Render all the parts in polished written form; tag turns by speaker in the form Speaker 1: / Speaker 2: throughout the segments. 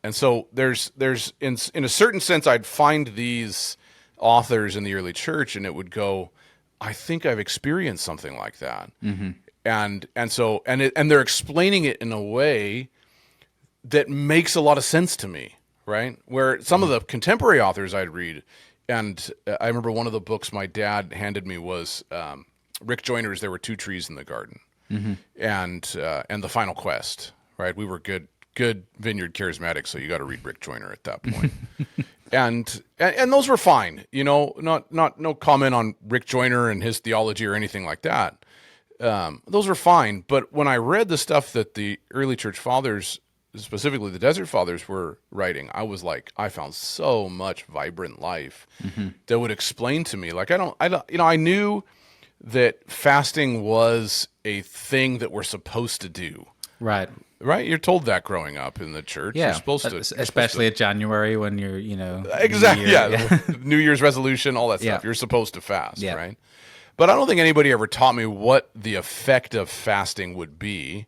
Speaker 1: And so there's in a certain sense, I'd find these authors in the early church, and it would go, I think I've experienced something like that. And they're explaining it in a way that makes a lot of sense to me, right? Where some of the contemporary authors I'd read, and I remember one of the books my dad handed me was Rick Joyner's "There Were Two Trees in the Garden," and The Final Quest. Right, we were good Vineyard charismatics, so you got to read Rick Joyner at that point. and those were fine, no comment on Rick Joyner and his theology or anything like that. Those were fine, but when I read the stuff that the early church fathers, specifically the Desert Fathers, were writing, I was like, I found so much vibrant life that would explain to me. Like, I knew that fasting was a thing that we're supposed to do.
Speaker 2: Right.
Speaker 1: Right? You're told that growing up in the church.
Speaker 2: Yeah.
Speaker 1: You're supposed to.
Speaker 2: Especially at January when you're,
Speaker 1: Exactly. Yeah. New Year's resolution, all that stuff.
Speaker 2: Yeah.
Speaker 1: You're supposed to fast,
Speaker 2: Yeah.
Speaker 1: right? But I don't think anybody ever taught me what the effect of fasting would be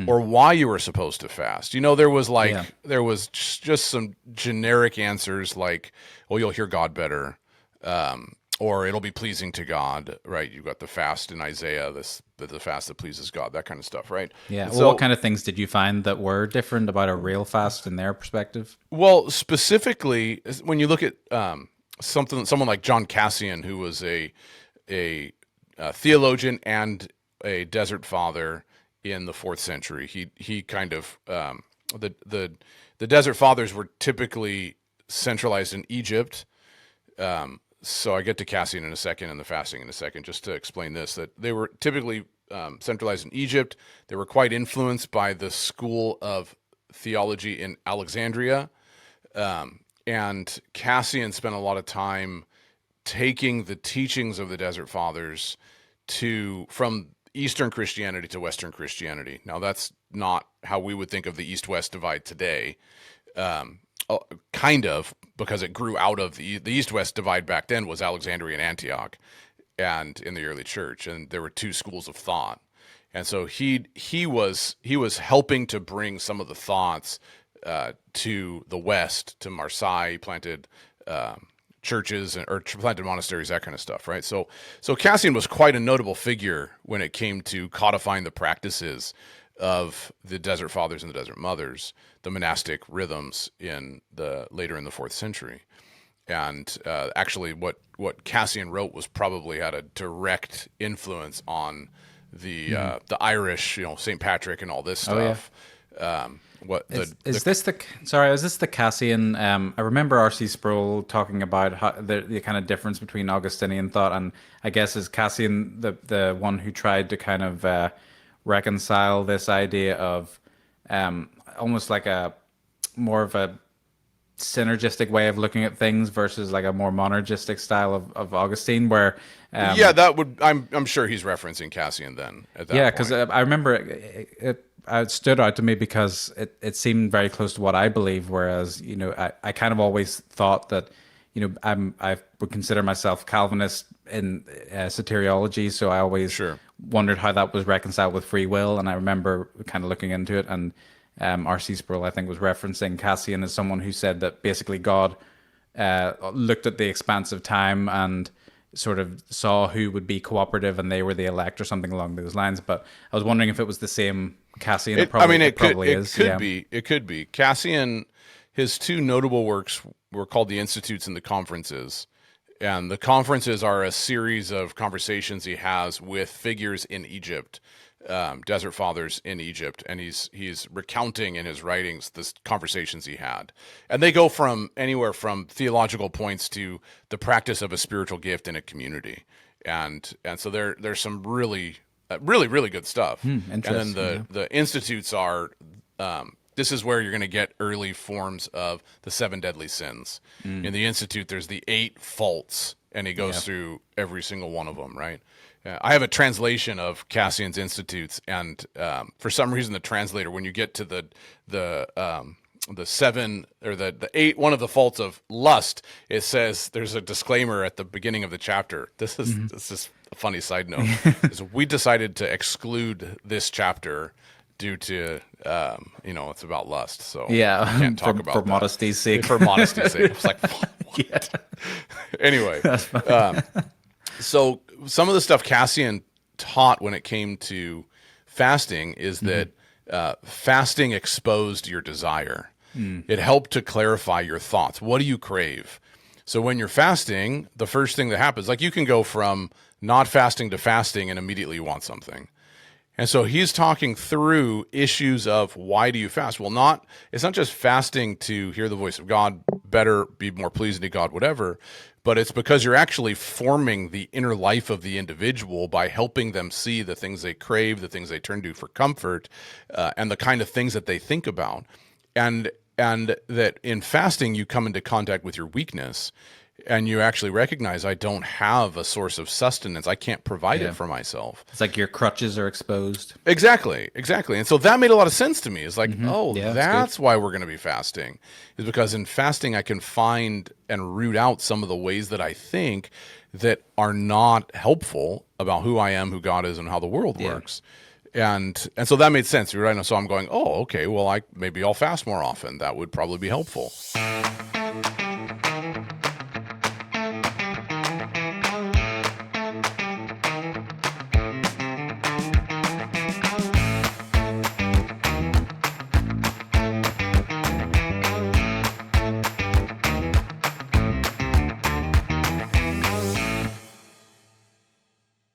Speaker 1: or why you were supposed to fast. There was just some generic answers like, oh, you'll hear God better. Or it'll be pleasing to God, right? You've got the fast in Isaiah, the fast that pleases God, that kind of stuff, right?
Speaker 2: Yeah. Well,
Speaker 1: So,
Speaker 2: what kind of things did you find that were different about a real fast in their perspective?
Speaker 1: well, specifically, when you look at someone like John Cassian, who was a theologian and a desert father in the 4th century, he kind of the desert fathers were typically centralized in Egypt. So I get to Cassian in a second and the fasting in a second, just to explain this, that they were typically centralized in Egypt. They were quite influenced by the school of theology in Alexandria. And Cassian spent a lot of time taking the teachings of the Desert Fathers from Eastern Christianity to Western Christianity. Now, that's not how we would think of the East-West divide today. Kind of, because it grew out of the East-West divide back then was Alexandria and Antioch, and in the early church, and there were two schools of thought, and so he was helping to bring some of the thoughts to the West, to Marseille. He planted churches or planted monasteries, that kind of stuff, right? So Cassian was quite a notable figure when it came to codifying the practices of the Desert Fathers and the Desert Mothers, the monastic rhythms later in the 4th century. And actually what Cassian wrote was probably had a direct influence on the Irish, St. Patrick and all this stuff.
Speaker 2: Is this the Cassian? I remember R.C. Sproul talking about how the kind of difference between Augustinian thought and, I guess, is Cassian the one who tried to kind of reconcile this idea of almost like a more of a synergistic way of looking at things versus like a more monergistic style of Augustine, where
Speaker 1: I'm sure he's referencing Cassian then at that point.
Speaker 2: Because I remember it stood out to me because it seemed very close to what I believe, whereas I kind of always thought that I would consider myself Calvinist in soteriology, so I always wondered how that was reconciled with free will, and I remember kind of looking into it, and R.C. Sproul, I think, was referencing Cassian as someone who said that basically God looked at the expanse of time and sort of saw who would be cooperative and they were the elect or something along those lines. But I was wondering if it was the same Cassian. It
Speaker 1: could be. Cassian, his two notable works were called The Institutes and The Conferences. And the conferences are a series of conversations he has with figures in Egypt, Desert Fathers in Egypt, and he's recounting in his writings the conversations he had, and they go from anywhere from theological points to the practice of a spiritual gift in a community, and so there's some really good stuff. And then the institutes are this is where you're going to get early forms of the 7 deadly sins. In the Institute, there's the 8 faults, and he goes through every single one of them, right? I have a translation of Cassian's Institutes, and for some reason, the translator, when you get to the 7 or the 8, one of the faults of lust, it says there's a disclaimer at the beginning of the chapter. This is a funny side note. Is we decided to exclude this chapter due to, it's about lust. So
Speaker 2: Yeah,
Speaker 1: I can't talk about
Speaker 2: for
Speaker 1: that.
Speaker 2: modesty's sake.
Speaker 1: For modesty's sake. I was like, what? Anyway, so some of the stuff Cassian taught when it came to fasting is that fasting exposed your desire. It helped to clarify your thoughts. What do you crave? So when you're fasting, the first thing that happens, like you can go from not fasting to fasting and immediately you want something. And so he's talking through issues of why do you fast? Well, it's not just fasting to hear the voice of God better, be more pleasing to God, whatever, but it's because you're actually forming the inner life of the individual by helping them see the things they crave, the things they turn to for comfort, and the kind of things that they think about. And that in fasting, you come into contact with your weakness and you actually recognize I don't have a source of sustenance. I can't provide it for myself.
Speaker 2: It's like your crutches are exposed.
Speaker 1: Exactly. And so that made a lot of sense to me. It's like,
Speaker 2: Yeah,
Speaker 1: that's why we're going to be fasting, is because in fasting I can find and root out some of the ways that I think that are not helpful about who I am, who God is, and how the world works. And so that made sense, right? So I'm going, okay, well, maybe I'll fast more often. That would probably be helpful.